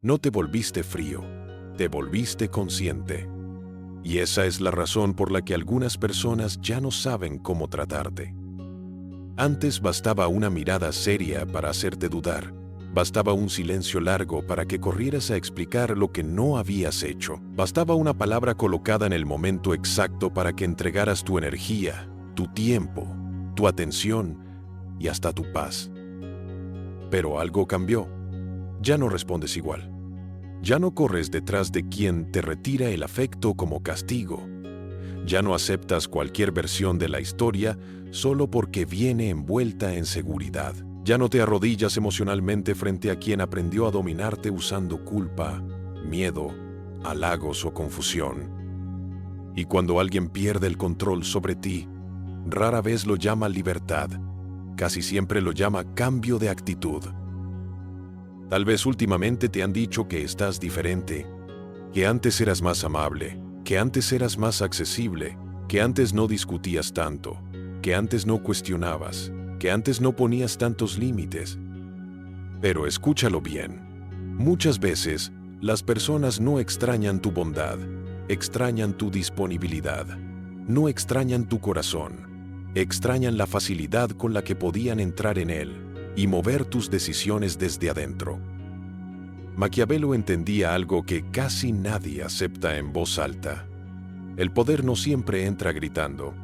No te volviste frío, te volviste consciente. Y esa es la razón por la que algunas personas ya no saben cómo tratarte. Antes bastaba una mirada seria para hacerte dudar. Bastaba un silencio largo para que corrieras a explicar lo que no habías hecho. Bastaba una palabra colocada en el momento exacto para que entregaras tu energía, tu tiempo, tu atención y hasta tu paz. Pero algo cambió. Ya no respondes igual. Ya no corres detrás de quien te retira el afecto como castigo. Ya no aceptas cualquier versión de la historia solo porque viene envuelta en seguridad. Ya no te arrodillas emocionalmente frente a quien aprendió a dominarte usando culpa, miedo, halagos o confusión. Y cuando alguien pierde el control sobre ti, rara vez lo llama libertad. Casi siempre lo llama cambio de actitud. Tal vez últimamente te han dicho que estás diferente, que antes eras más amable, que antes eras más accesible, que antes no discutías tanto, que antes no cuestionabas, que antes no ponías tantos límites. Pero escúchalo bien. Muchas veces, las personas no extrañan tu bondad, extrañan tu disponibilidad. No extrañan tu corazón, extrañan la facilidad con la que podían entrar en él y mover tus decisiones desde adentro. Maquiavelo entendía algo que casi nadie acepta en voz alta. El poder no siempre entra gritando.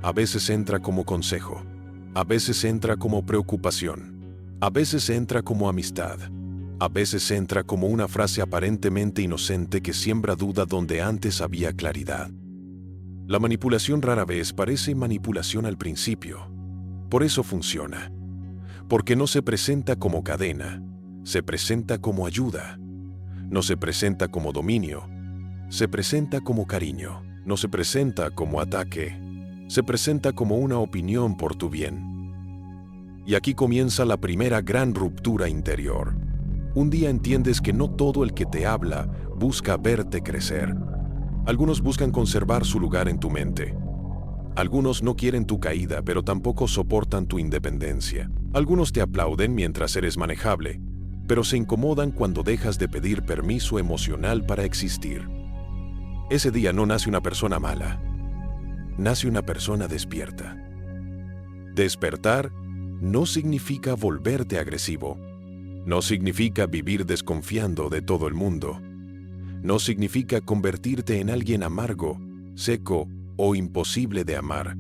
A veces entra como consejo. A veces entra como preocupación. A veces entra como amistad. A veces entra como una frase aparentemente inocente que siembra duda donde antes había claridad. La manipulación rara vez parece manipulación al principio. Por eso funciona. Porque no se presenta como cadena, se presenta como ayuda. No se presenta como dominio, se presenta como cariño. No se presenta como ataque, se presenta como una opinión por tu bien. Y aquí comienza la primera gran ruptura interior. Un día entiendes que no todo el que te habla busca verte crecer. Algunos buscan conservar su lugar en tu mente. Algunos no quieren tu caída, pero tampoco soportan tu independencia. Algunos te aplauden mientras eres manejable, pero se incomodan cuando dejas de pedir permiso emocional para existir. Ese día no nace una persona mala, nace una persona despierta. Despertar no significa volverte agresivo, no significa vivir desconfiando de todo el mundo, no significa convertirte en alguien amargo, seco o imposible de amar.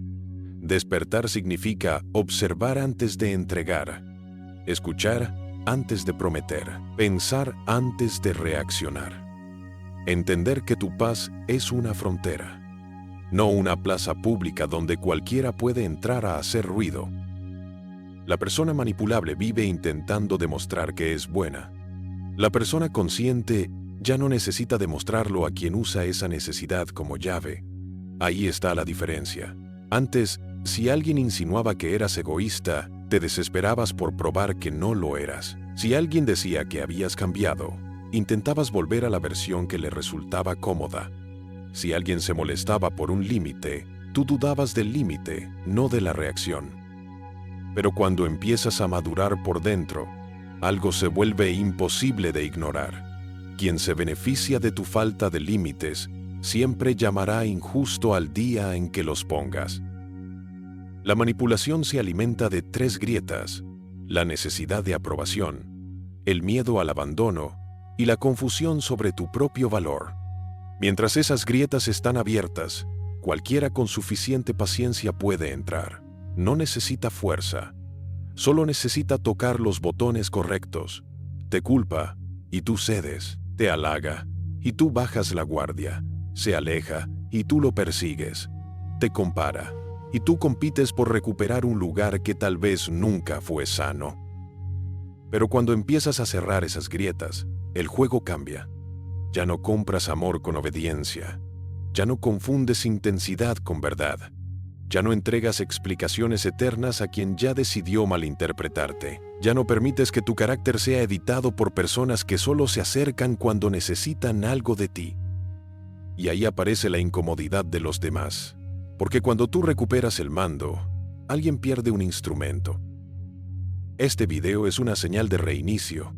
Despertar significa observar antes de entregar, escuchar antes de prometer, pensar antes de reaccionar. Entender que tu paz es una frontera, no una plaza pública donde cualquiera puede entrar a hacer ruido. La persona manipulable vive intentando demostrar que es buena. La persona consciente ya no necesita demostrarlo a quien usa esa necesidad como llave. Ahí está la diferencia. Antes, si alguien insinuaba que eras egoísta, te desesperabas por probar que no lo eras. Si alguien decía que habías cambiado, intentabas volver a la versión que le resultaba cómoda. Si alguien se molestaba por un límite, tú dudabas del límite, no de la reacción. Pero cuando empiezas a madurar por dentro, algo se vuelve imposible de ignorar. Quien se beneficia de tu falta de límites siempre llamará injusto al día en que los pongas. La manipulación se alimenta de 3 grietas: la necesidad de aprobación, el miedo al abandono y la confusión sobre tu propio valor. Mientras esas grietas están abiertas, cualquiera con suficiente paciencia puede entrar. No necesita fuerza, solo necesita tocar los botones correctos. Te culpa y tú cedes, te halaga y tú bajas la guardia, se aleja y tú lo persigues, te compara y tú compites por recuperar un lugar que tal vez nunca fue sano. Pero cuando empiezas a cerrar esas grietas, el juego cambia. Ya no compras amor con obediencia, ya no confundes intensidad con verdad, ya no entregas explicaciones eternas a quien ya decidió malinterpretarte, ya no permites que tu carácter sea editado por personas que solo se acercan cuando necesitan algo de ti. Y ahí aparece la incomodidad de los demás, porque cuando tú recuperas el mando, alguien pierde un instrumento. Este video es una señal de reinicio,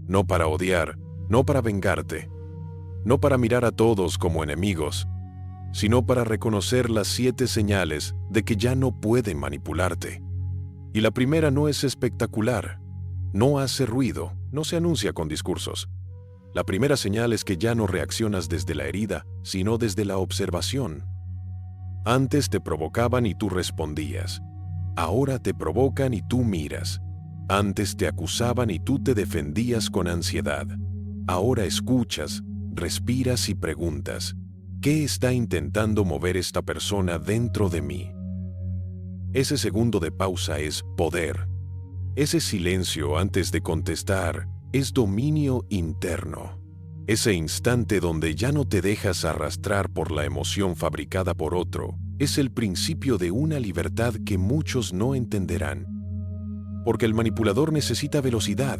no para odiar, no para vengarte, no para mirar a todos como enemigos, sino para reconocer las 7 señales de que ya no pueden manipularte. Y la primera no es espectacular, no hace ruido, no se anuncia con discursos. La primera señal es que ya no reaccionas desde la herida, sino desde la observación. Antes te provocaban y tú respondías. Ahora te provocan y tú miras. Antes te acusaban y tú te defendías con ansiedad. Ahora escuchas, respiras y preguntas: ¿qué está intentando mover esta persona dentro de mí? Ese segundo de pausa es poder. Ese silencio antes de contestar es dominio interno. Ese instante donde ya no te dejas arrastrar por la emoción fabricada por otro es el principio de una libertad que muchos no entenderán. Porque el manipulador necesita velocidad,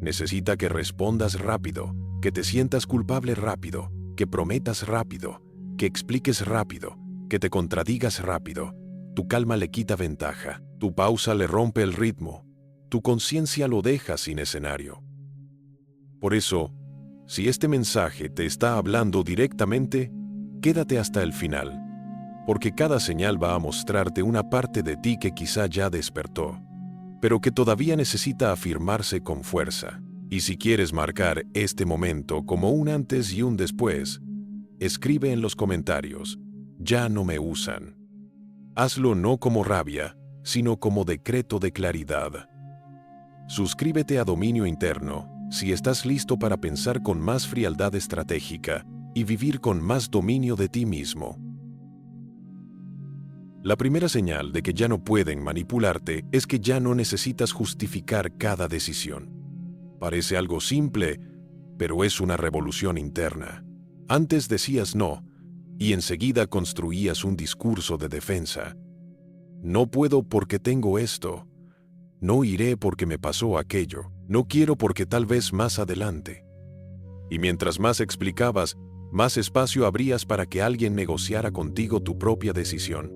necesita que respondas rápido, que te sientas culpable rápido, que prometas rápido, que expliques rápido, que te contradigas rápido. Tu calma le quita ventaja, tu pausa le rompe el ritmo, tu conciencia lo deja sin escenario. Por eso, si este mensaje te está hablando directamente, quédate hasta el final, porque cada señal va a mostrarte una parte de ti que quizá ya despertó, pero que todavía necesita afirmarse con fuerza. Y si quieres marcar este momento como un antes y un después, escribe en los comentarios: ya no me usan. Hazlo no como rabia, sino como decreto de claridad. Suscríbete a Dominio Interno si estás listo para pensar con más frialdad estratégica y vivir con más dominio de ti mismo. La primera señal de que ya no pueden manipularte es que ya no necesitas justificar cada decisión. Parece algo simple, pero es una revolución interna. Antes decías no, y enseguida construías un discurso de defensa. No puedo porque tengo esto. No iré porque me pasó aquello. No quiero porque tal vez más adelante. Y mientras más explicabas, más espacio abrías para que alguien negociara contigo tu propia decisión.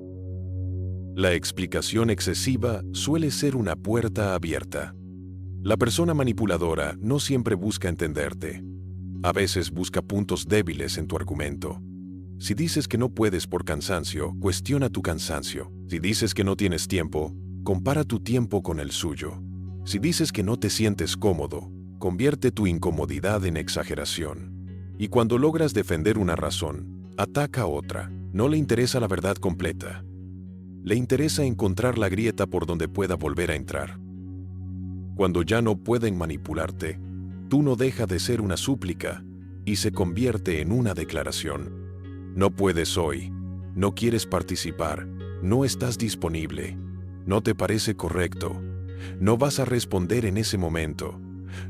La explicación excesiva suele ser una puerta abierta. La persona manipuladora no siempre busca entenderte. A veces busca puntos débiles en tu argumento. Si dices que no puedes por cansancio, cuestiona tu cansancio. Si dices que no tienes tiempo, compara tu tiempo con el suyo. Si dices que no te sientes cómodo, convierte tu incomodidad en exageración. Y cuando logras defender una razón, ataca otra. No le interesa la verdad completa. Le interesa encontrar la grieta por donde pueda volver a entrar. Cuando ya no pueden manipularte, tú no deja de ser una súplica y se convierte en una declaración. No puedes hoy, no quieres participar, no estás disponible, no te parece correcto, no vas a responder en ese momento,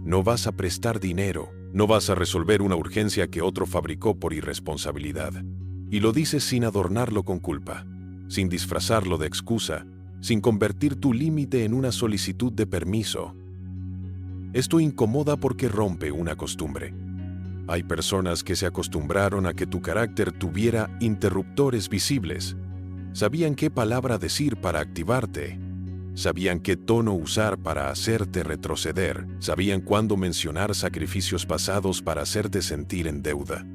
no vas a prestar dinero, no vas a resolver una urgencia que otro fabricó por irresponsabilidad. Y lo dices sin adornarlo con culpa, sin disfrazarlo de excusa, sin convertir tu límite en una solicitud de permiso. Esto incomoda porque rompe una costumbre. Hay personas que se acostumbraron a que tu carácter tuviera interruptores visibles. Sabían qué palabra decir para activarte. Sabían qué tono usar para hacerte retroceder. Sabían cuándo mencionar sacrificios pasados para hacerte sentir en deuda.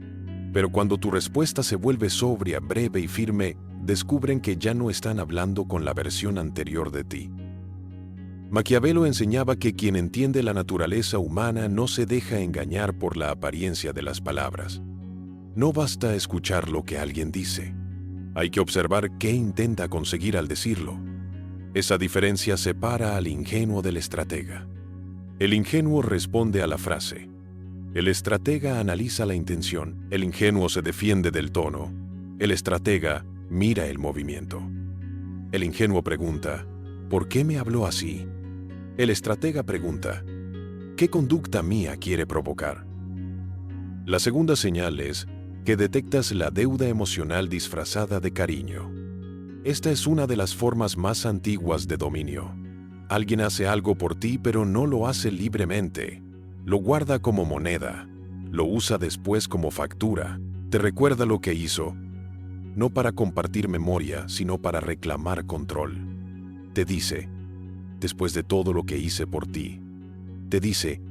Pero cuando tu respuesta se vuelve sobria, breve y firme, descubren que ya no están hablando con la versión anterior de ti. Maquiavelo enseñaba que quien entiende la naturaleza humana no se deja engañar por la apariencia de las palabras. No basta escuchar lo que alguien dice. Hay que observar qué intenta conseguir al decirlo. Esa diferencia separa al ingenuo del estratega. El ingenuo responde a la frase. El estratega analiza la intención. El ingenuo se defiende del tono. El estratega mira el movimiento. El ingenuo pregunta, ¿por qué me habló así? El estratega pregunta, ¿qué conducta mía quiere provocar? La segunda señal es que detectas la deuda emocional disfrazada de cariño. Esta es una de las formas más antiguas de dominio. Alguien hace algo por ti, pero no lo hace libremente. Lo guarda como moneda. Lo usa después como factura. Te recuerda lo que hizo, no para compartir memoria, sino para reclamar control. Te dice, después de todo lo que hice por ti, te dice,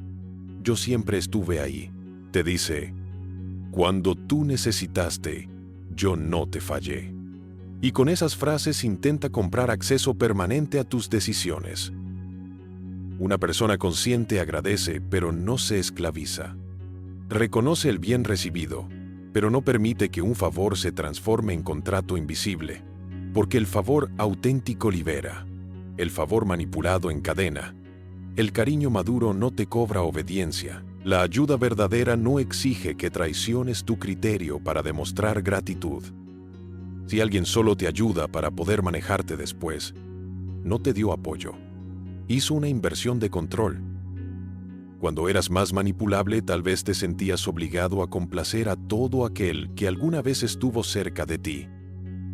yo siempre estuve ahí, Te dice, cuando tú necesitaste, yo no te fallé. Y con esas frases intenta comprar acceso permanente a tus decisiones. Una persona consciente agradece, pero no se esclaviza. Reconoce el bien recibido, pero no permite que un favor se transforme en contrato invisible, porque el favor auténtico libera, el favor manipulado encadena. El cariño maduro no te cobra obediencia. La ayuda verdadera no exige que traiciones tu criterio para demostrar gratitud. Si alguien solo te ayuda para poder manejarte después, no te dio apoyo. Hizo una inversión de control. Cuando eras más manipulable, tal vez te sentías obligado a complacer a todo aquel que alguna vez estuvo cerca de ti.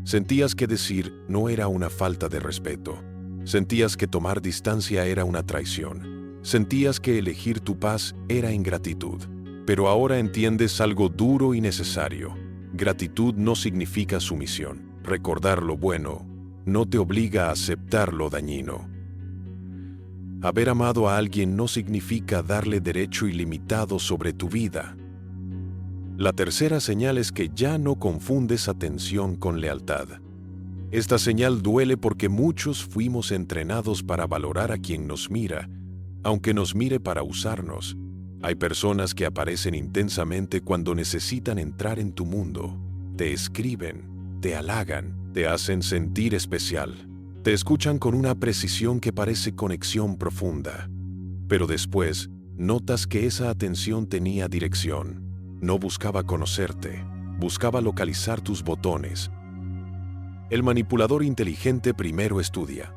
Sentías que decir no era una falta de respeto. Sentías que tomar distancia era una traición. Sentías que elegir tu paz era ingratitud. Pero ahora entiendes algo duro y necesario. Gratitud no significa sumisión. Recordar lo bueno no te obliga a aceptar lo dañino. Haber amado a alguien no significa darle derecho ilimitado sobre tu vida. La tercera señal es que ya no confundes atención con lealtad. Esta señal duele porque muchos fuimos entrenados para valorar a quien nos mira, aunque nos mire para usarnos. Hay personas que aparecen intensamente cuando necesitan entrar en tu mundo. Te escriben, te halagan, te hacen sentir especial. Te escuchan con una precisión que parece conexión profunda. Pero después, notas que esa atención tenía dirección. No buscaba conocerte, buscaba localizar tus botones. El manipulador inteligente primero estudia.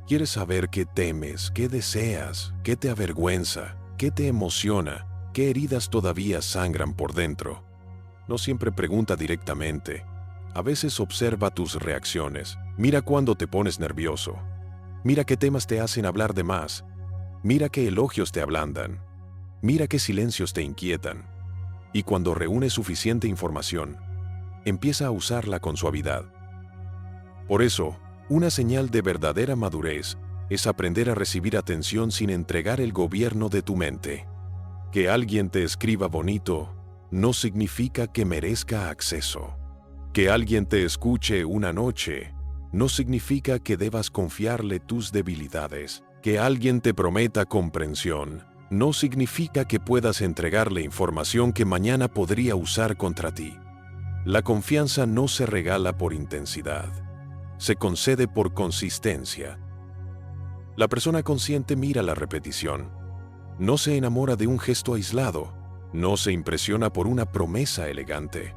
Quiere saber qué temes, qué deseas, qué te avergüenza, qué te emociona, qué heridas todavía sangran por dentro. No siempre pregunta directamente. A veces observa tus reacciones. Mira cuando te pones nervioso. Mira qué temas te hacen hablar de más. Mira qué elogios te ablandan. Mira qué silencios te inquietan. Y cuando reúne suficiente información, empieza a usarla con suavidad. Por eso, una señal de verdadera madurez es aprender a recibir atención sin entregar el gobierno de tu mente. Que alguien te escriba bonito no significa que merezca acceso. Que alguien te escuche una noche no significa que debas confiarle tus debilidades. Que alguien te prometa comprensión no significa que puedas entregarle información que mañana podría usar contra ti. La confianza no se regala por intensidad. Se concede por consistencia. La persona consciente mira la repetición. No se enamora de un gesto aislado. No se impresiona por una promesa elegante.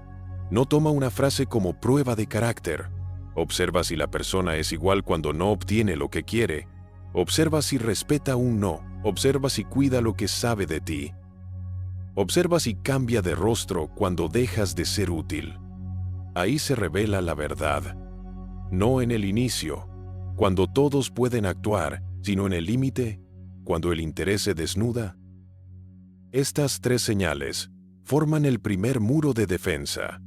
No toma una frase como prueba de carácter. Observa si la persona es igual cuando no obtiene lo que quiere. Observa si respeta un no. Observa si cuida lo que sabe de ti. Observa si cambia de rostro cuando dejas de ser útil. Ahí se revela la verdad. No en el inicio, cuando todos pueden actuar, sino en el límite, cuando el interés se desnuda. Estas tres señales forman el primer muro de defensa.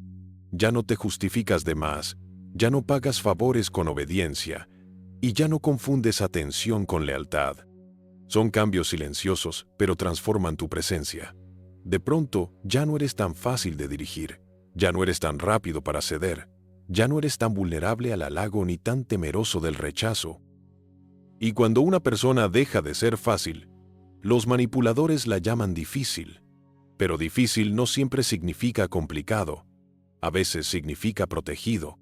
Ya no te justificas de más, ya no pagas favores con obediencia, y ya no confundes atención con lealtad. Son cambios silenciosos, pero transforman tu presencia. De pronto, ya no eres tan fácil de dirigir, ya no eres tan rápido para ceder, ya no eres tan vulnerable al halago ni tan temeroso del rechazo. Y cuando una persona deja de ser fácil, los manipuladores la llaman difícil. Pero difícil no siempre significa complicado, a veces significa protegido.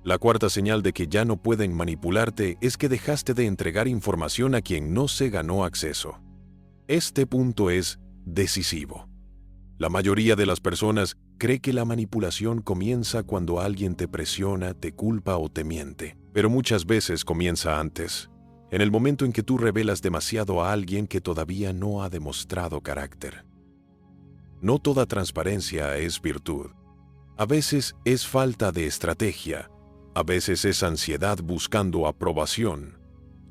La cuarta señal de que ya no pueden manipularte es que dejaste de entregar información a quien no se ganó acceso. Este punto es decisivo. La mayoría de las personas cree que la manipulación comienza cuando alguien te presiona, te culpa o te miente, pero muchas veces comienza antes, en el momento en que tú revelas demasiado a alguien que todavía no ha demostrado carácter. No toda transparencia es virtud. A veces es falta de estrategia, a veces es ansiedad buscando aprobación,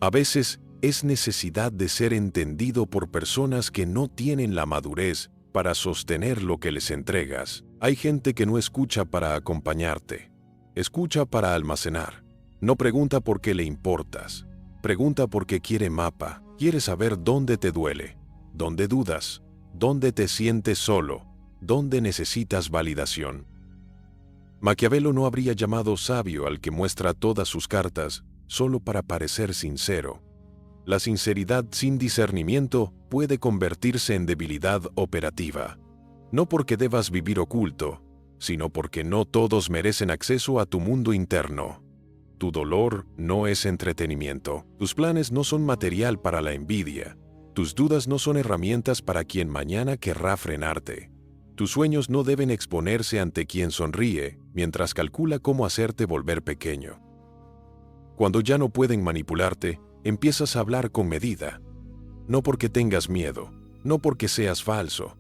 a veces es necesidad de ser entendido por personas que no tienen la madurez para sostener lo que les entregas. Hay gente que no escucha para acompañarte, escucha para almacenar. No pregunta por qué le importas, pregunta porque quiere mapa, quiere saber dónde te duele, dónde dudas, donde te sientes solo, donde necesitas validación. Maquiavelo no habría llamado sabio al que muestra todas sus cartas solo para parecer sincero. La sinceridad sin discernimiento puede convertirse en debilidad operativa. No porque debas vivir oculto, sino porque no todos merecen acceso a tu mundo interno. Tu dolor no es entretenimiento. Tus planes no son material para la envidia. Tus dudas no son herramientas para quien mañana querrá frenarte. Tus sueños no deben exponerse ante quien sonríe mientras calcula cómo hacerte volver pequeño. Cuando ya no pueden manipularte, empiezas a hablar con medida. No porque tengas miedo, no porque seas falso,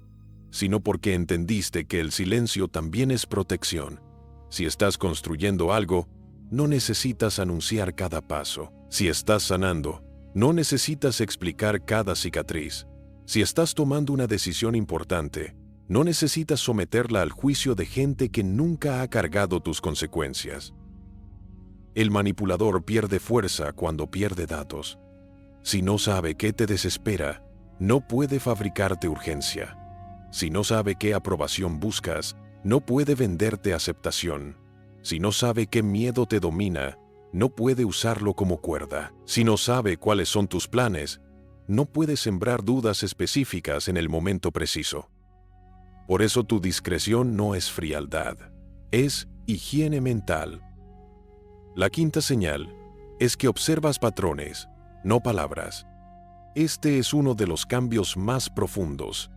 sino porque entendiste que el silencio también es protección. Si estás construyendo algo, no necesitas anunciar cada paso. Si estás sanando, no necesitas explicar cada cicatriz. Si estás tomando una decisión importante, no necesitas someterla al juicio de gente que nunca ha cargado tus consecuencias. El manipulador pierde fuerza cuando pierde datos. Si no sabe qué te desespera, no puede fabricarte urgencia. Si no sabe qué aprobación buscas, no puede venderte aceptación. Si no sabe qué miedo te domina, no puede usarlo como cuerda. Si no sabe cuáles son tus planes, no puede sembrar dudas específicas en el momento preciso. Por eso tu discreción no es frialdad, es higiene mental. La quinta señal es que observas patrones, no palabras. Este es uno de los cambios más profundos.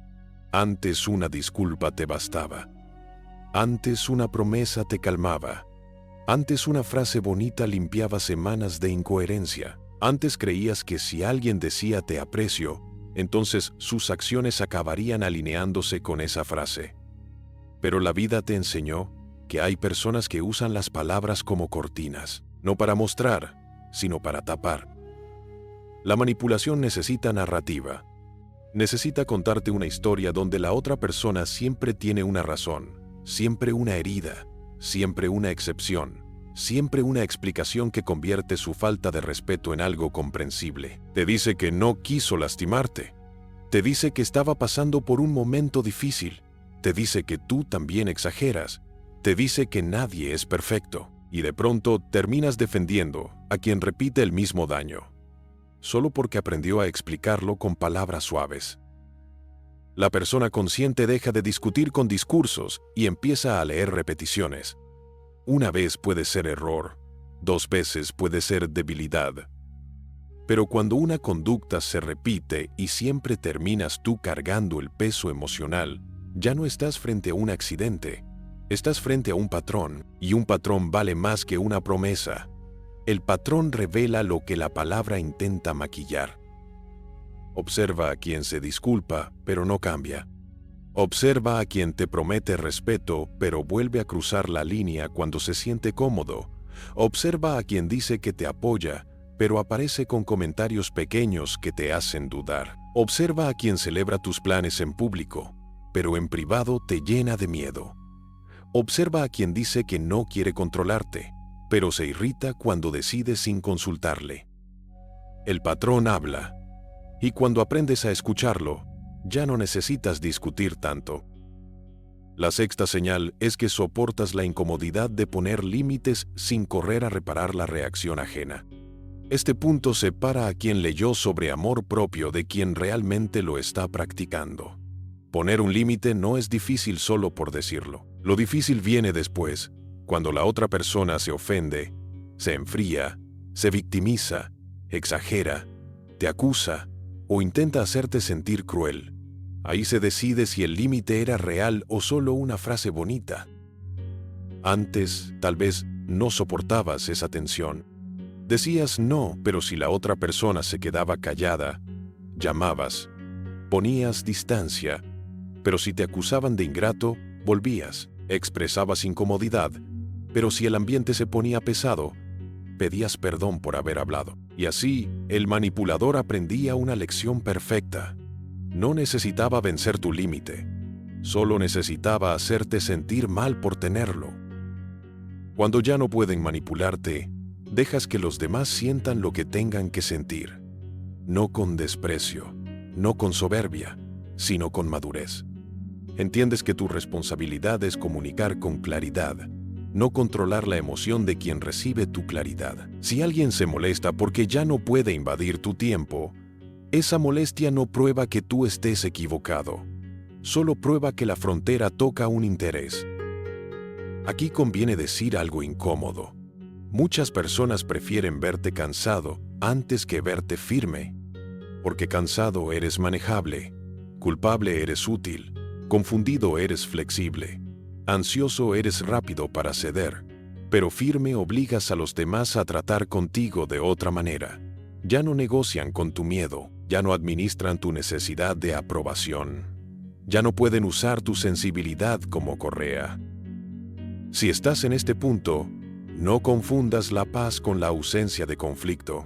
Antes una disculpa te bastaba. Antes una promesa te calmaba. Antes una frase bonita limpiaba semanas de incoherencia. Antes creías que si alguien decía te aprecio, entonces sus acciones acabarían alineándose con esa frase. Pero la vida te enseñó que hay personas que usan las palabras como cortinas, no para mostrar, sino para tapar. La manipulación necesita narrativa. Necesita contarte una historia donde la otra persona siempre tiene una razón, siempre una herida, siempre una excepción, siempre una explicación que convierte su falta de respeto en algo comprensible. Te dice que no quiso lastimarte. Te dice que estaba pasando por un momento difícil. Te dice que tú también exageras. Te dice que nadie es perfecto. Y de pronto terminas defendiendo a quien repite el mismo daño, solo porque aprendió a explicarlo con palabras suaves. La persona consciente deja de discutir con discursos y empieza a leer repeticiones. Una vez puede ser error, 2 veces puede ser debilidad. Pero cuando una conducta se repite y siempre terminas tú cargando el peso emocional, ya no estás frente a un accidente, estás frente a un patrón, y un patrón vale más que una promesa. El patrón revela lo que la palabra intenta maquillar. Observa a quien se disculpa, pero no cambia. Observa a quien te promete respeto, pero vuelve a cruzar la línea cuando se siente cómodo. Observa a quien dice que te apoya, pero aparece con comentarios pequeños que te hacen dudar. Observa a quien celebra tus planes en público, pero en privado te llena de miedo. Observa a quien dice que no quiere controlarte, pero se irrita cuando decides sin consultarle. El patrón habla, y cuando aprendes a escucharlo, ya no necesitas discutir tanto. La sexta señal es que soportas la incomodidad de poner límites sin correr a reparar la reacción ajena. Este punto separa a quien leyó sobre amor propio de quien realmente lo está practicando. Poner un límite no es difícil solo por decirlo. Lo difícil viene después, cuando la otra persona se ofende, se enfría, se victimiza, exagera, te acusa o intenta hacerte sentir cruel. Ahí se decide si el límite era real o solo una frase bonita. Antes, tal vez, no soportabas esa tensión. Decías no, pero si la otra persona se quedaba callada, llamabas, ponías distancia, pero si te acusaban de ingrato, volvías, expresabas incomodidad, pero si el ambiente se ponía pesado, pedías perdón por haber hablado. Y así, el manipulador aprendía una lección perfecta. No necesitaba vencer tu límite, solo necesitaba hacerte sentir mal por tenerlo. Cuando ya no pueden manipularte, dejas que los demás sientan lo que tengan que sentir. No con desprecio, no con soberbia, sino con madurez. Entiendes que tu responsabilidad es comunicar con claridad, no controlar la emoción de quien recibe tu claridad. Si alguien se molesta porque ya no puede invadir tu tiempo, esa molestia no prueba que tú estés equivocado, solo prueba que la frontera toca un interés. Aquí conviene decir algo incómodo. Muchas personas prefieren verte cansado antes que verte firme, porque cansado eres manejable, culpable eres útil, confundido eres flexible, ansioso eres rápido para ceder, pero firme obligas a los demás a tratar contigo de otra manera. Ya no negocian con tu miedo, ya no administran tu necesidad de aprobación, ya no pueden usar tu sensibilidad como correa. Si estás en este punto, no confundas la paz con la ausencia de conflicto.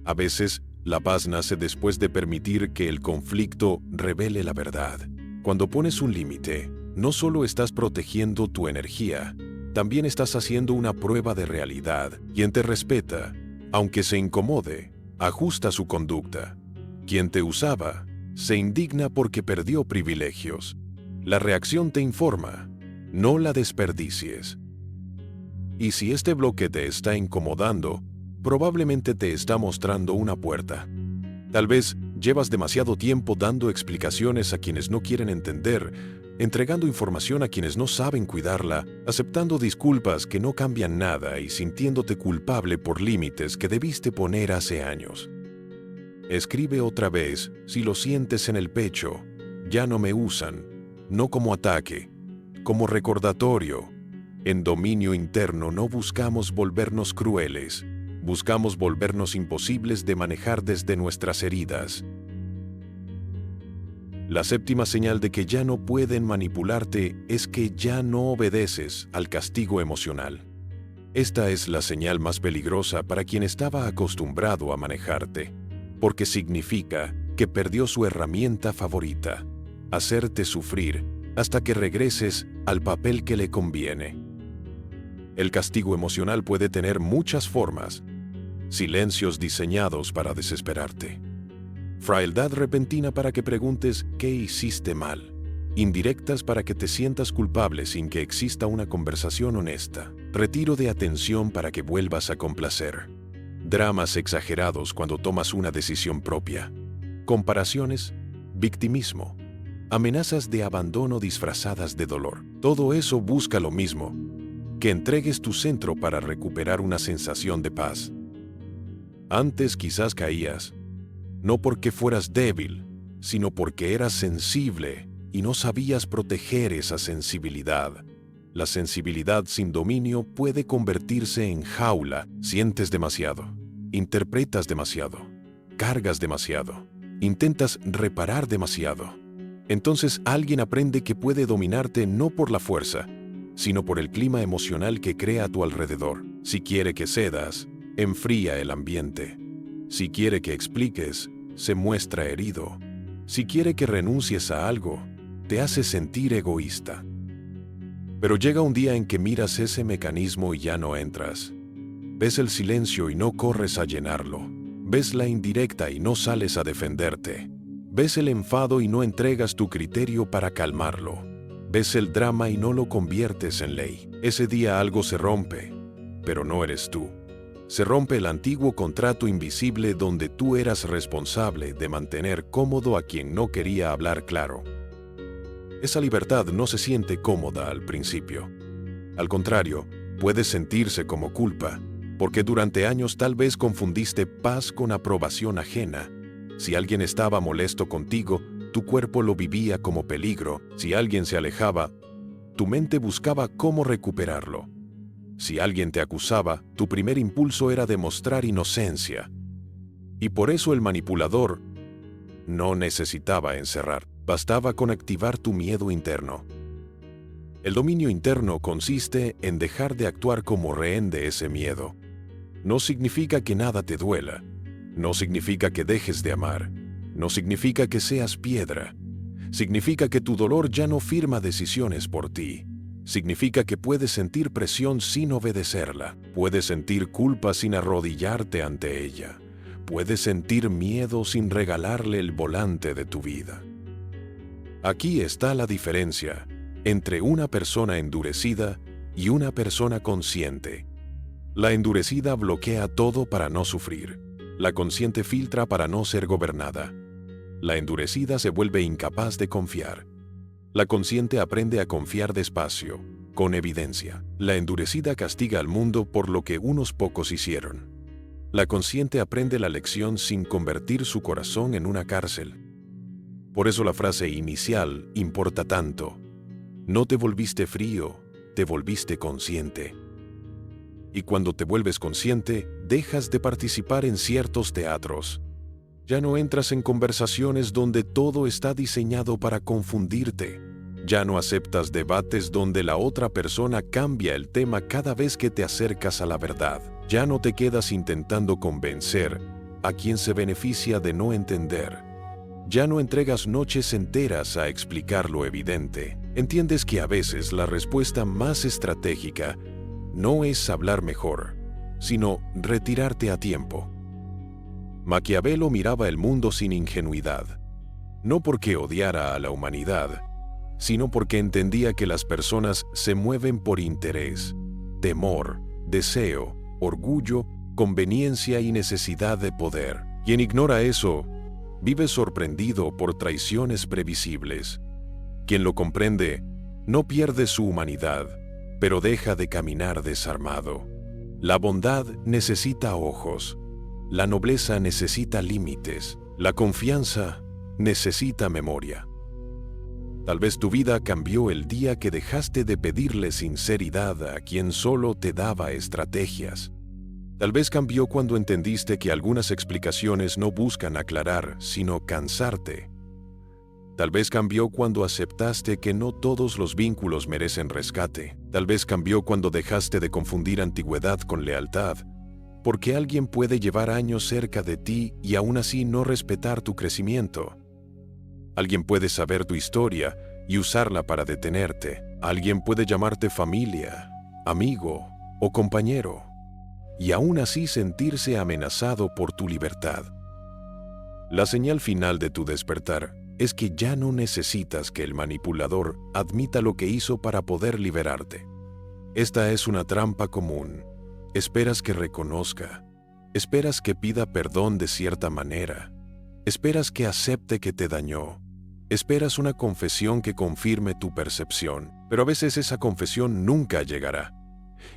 A veces, la paz nace después de permitir que el conflicto revele la verdad. Cuando pones un límite, no solo estás protegiendo tu energía, también estás haciendo una prueba de realidad. Quien te respeta, aunque se incomode, ajusta su conducta. Quien te usaba, se indigna porque perdió privilegios. La reacción te informa, no la desperdicies. Y si este bloque te está incomodando, probablemente te está mostrando una puerta. Tal vez llevas demasiado tiempo dando explicaciones a quienes no quieren entender, entregando información a quienes no saben cuidarla, aceptando disculpas que no cambian nada y sintiéndote culpable por límites que debiste poner hace años. Escribe otra vez si lo sientes en el pecho. Ya no me usan, no como ataque, como recordatorio. En dominio interno no buscamos volvernos crueles, buscamos volvernos imposibles de manejar desde nuestras heridas. La séptima señal de que ya no pueden manipularte es que ya no obedeces al castigo emocional. Esta es la señal más peligrosa para quien estaba acostumbrado a manejarte, porque significa que perdió su herramienta favorita, hacerte sufrir hasta que regreses al papel que le conviene. El castigo emocional puede tener muchas formas. Silencios diseñados para desesperarte. Frialdad repentina para que preguntes qué hiciste mal. Indirectas para que te sientas culpable sin que exista una conversación honesta. Retiro de atención para que vuelvas a complacer. Dramas exagerados cuando tomas una decisión propia. Comparaciones, victimismo. Amenazas de abandono disfrazadas de dolor. Todo eso busca lo mismo: que entregues tu centro para recuperar una sensación de paz. Antes quizás caías, no porque fueras débil, sino porque eras sensible y no sabías proteger esa sensibilidad. La sensibilidad sin dominio puede convertirse en jaula. Sientes demasiado, interpretas demasiado, cargas demasiado, intentas reparar demasiado. Entonces alguien aprende que puede dominarte no por la fuerza, sino por el clima emocional que crea a tu alrededor. Si quiere que cedas, enfría el ambiente. Si quiere que expliques, se muestra herido. Si quiere que renuncies a algo, te hace sentir egoísta. Pero llega un día en que miras ese mecanismo y ya no entras. Ves el silencio y no corres a llenarlo. Ves la indirecta y no sales a defenderte. Ves el enfado y no entregas tu criterio para calmarlo. Ves el drama y no lo conviertes en ley. Ese día algo se rompe, pero no eres tú. Se rompe el antiguo contrato invisible donde tú eras responsable de mantener cómodo a quien no quería hablar claro. Esa libertad no se siente cómoda al principio. Al contrario, puede sentirse como culpa, porque durante años tal vez confundiste paz con aprobación ajena. Si alguien estaba molesto contigo, tu cuerpo lo vivía como peligro. Si alguien se alejaba, tu mente buscaba cómo recuperarlo. Si alguien te acusaba, tu primer impulso era demostrar inocencia. Y por eso el manipulador no necesitaba encerrar, bastaba con activar tu miedo interno. El dominio interno consiste en dejar de actuar como rehén de ese miedo. No significa que nada te duela, no significa que dejes de amar, no significa que seas piedra. Significa que tu dolor ya no firma decisiones por ti. Significa que puedes sentir presión sin obedecerla. Puedes sentir culpa sin arrodillarte ante ella. Puedes sentir miedo sin regalarle el volante de tu vida. Aquí está la diferencia entre una persona endurecida y una persona consciente. La endurecida bloquea todo para no sufrir. La consciente filtra para no ser gobernada. La endurecida se vuelve incapaz de confiar. La consciente aprende a confiar despacio, con evidencia. La endurecida castiga al mundo por lo que unos pocos hicieron. La consciente aprende la lección sin convertir su corazón en una cárcel. Por eso la frase inicial importa tanto. No te volviste frío, te volviste consciente. Y cuando te vuelves consciente, dejas de participar en ciertos teatros. Ya no entras en conversaciones donde todo está diseñado para confundirte. Ya no aceptas debates donde la otra persona cambia el tema cada vez que te acercas a la verdad. Ya no te quedas intentando convencer a quien se beneficia de no entender. Ya no entregas noches enteras a explicar lo evidente. Entiendes que a veces la respuesta más estratégica no es hablar mejor, sino retirarte a tiempo. Maquiavelo miraba el mundo sin ingenuidad, no porque odiara a la humanidad, sino porque entendía que las personas se mueven por interés, temor, deseo, orgullo, conveniencia y necesidad de poder. Quien ignora eso, vive sorprendido por traiciones previsibles. Quien lo comprende, no pierde su humanidad, pero deja de caminar desarmado. La bondad necesita ojos. La nobleza necesita límites. La confianza necesita memoria. Tal vez tu vida cambió el día que dejaste de pedirle sinceridad a quien solo te daba estrategias. Tal vez cambió cuando entendiste que algunas explicaciones no buscan aclarar, sino cansarte. Tal vez cambió cuando aceptaste que no todos los vínculos merecen rescate. Tal vez cambió cuando dejaste de confundir antigüedad con lealtad, porque alguien puede llevar años cerca de ti y aún así no respetar tu crecimiento. Alguien puede saber tu historia y usarla para detenerte. Alguien puede llamarte familia, amigo o compañero, y aún así sentirse amenazado por tu libertad. La señal final de tu despertar es que ya no necesitas que el manipulador admita lo que hizo para poder liberarte. Esta es una trampa común. Esperas que reconozca. Esperas que pida perdón de cierta manera. Esperas que acepte que te dañó. Esperas una confesión que confirme tu percepción, pero a veces esa confesión nunca llegará.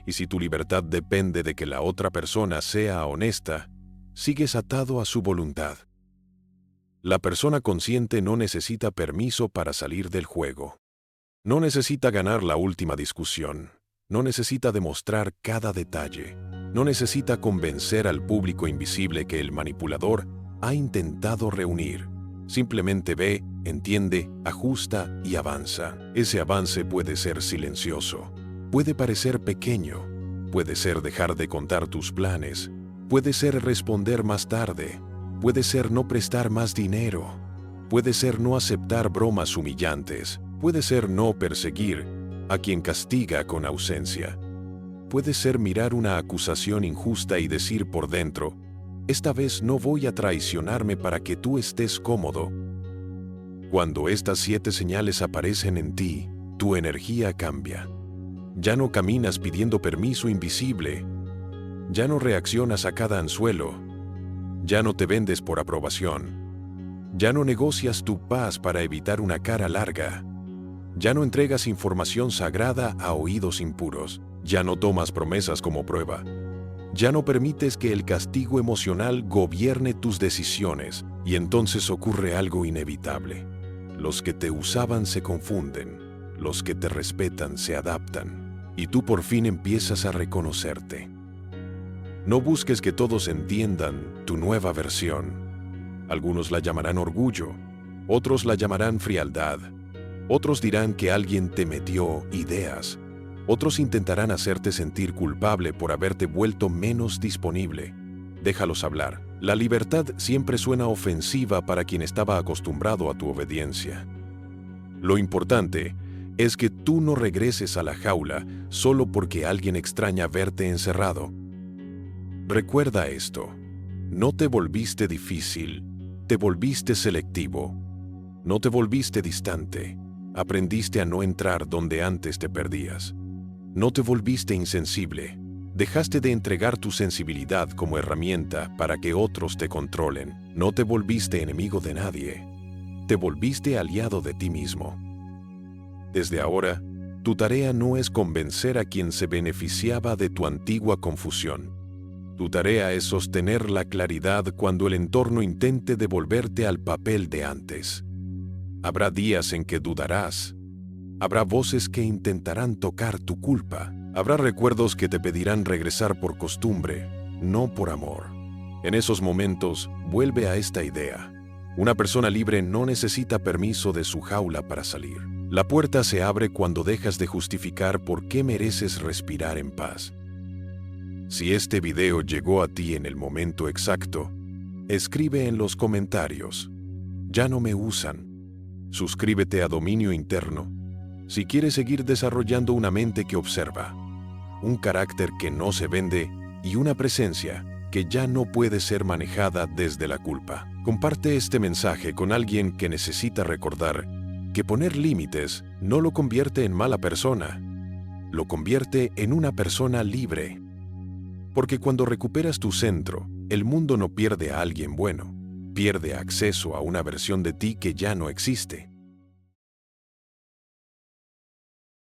Y si tu libertad depende de que la otra persona sea honesta, sigues atado a su voluntad. La persona consciente no necesita permiso para salir del juego. No necesita ganar la última discusión. No necesita demostrar cada detalle. No necesita convencer al público invisible que el manipulador ha intentado reunir. Simplemente ve, entiende, ajusta y avanza. Ese avance puede ser silencioso. Puede parecer pequeño. Puede ser dejar de contar tus planes. Puede ser responder más tarde. Puede ser no prestar más dinero. Puede ser no aceptar bromas humillantes. Puede ser no perseguir a quien castiga con ausencia. Puede ser mirar una acusación injusta y decir por dentro, esta vez no voy a traicionarme para que tú estés cómodo. Cuando estas 7 señales aparecen en ti, tu energía cambia. Ya no caminas pidiendo permiso invisible. Ya no reaccionas a cada anzuelo. Ya no te vendes por aprobación. Ya no negocias tu paz para evitar una cara larga. Ya no entregas información sagrada a oídos impuros. Ya no tomas promesas como prueba. Ya no permites que el castigo emocional gobierne tus decisiones. Y entonces ocurre algo inevitable. Los que te usaban se confunden. Los que te respetan se adaptan. Y tú por fin empiezas a reconocerte. No busques que todos entiendan tu nueva versión. Algunos la llamarán orgullo, otros la llamarán frialdad, otros dirán que alguien te metió ideas, otros intentarán hacerte sentir culpable por haberte vuelto menos disponible. Déjalos hablar. La libertad siempre suena ofensiva para quien estaba acostumbrado a tu obediencia. Lo importante es que tú no regreses a la jaula solo porque alguien extraña verte encerrado. Recuerda esto, no te volviste difícil, te volviste selectivo. No te volviste distante. Aprendiste a no entrar donde antes te perdías. No te volviste insensible. Dejaste de entregar tu sensibilidad como herramienta para que otros te controlen. No te volviste enemigo de nadie. Te volviste aliado de ti mismo. Desde ahora, tu tarea no es convencer a quien se beneficiaba de tu antigua confusión. Tu tarea es sostener la claridad cuando el entorno intente devolverte al papel de antes. Habrá días en que dudarás. Habrá voces que intentarán tocar tu culpa. Habrá recuerdos que te pedirán regresar por costumbre, no por amor. En esos momentos, vuelve a esta idea. Una persona libre no necesita permiso de su jaula para salir. La puerta se abre cuando dejas de justificar por qué mereces respirar en paz. Si este video llegó a ti en el momento exacto, escribe en los comentarios: "Ya no me usan". Suscríbete a Dominio Interno si quieres seguir desarrollando una mente que observa, un carácter que no se vende y una presencia que ya no puede ser manejada desde la culpa. Comparte este mensaje con alguien que necesita recordar que poner límites no lo convierte en mala persona, lo convierte en una persona libre. Porque cuando recuperas tu centro, el mundo no pierde a alguien bueno, pierde acceso a una versión de ti que ya no existe.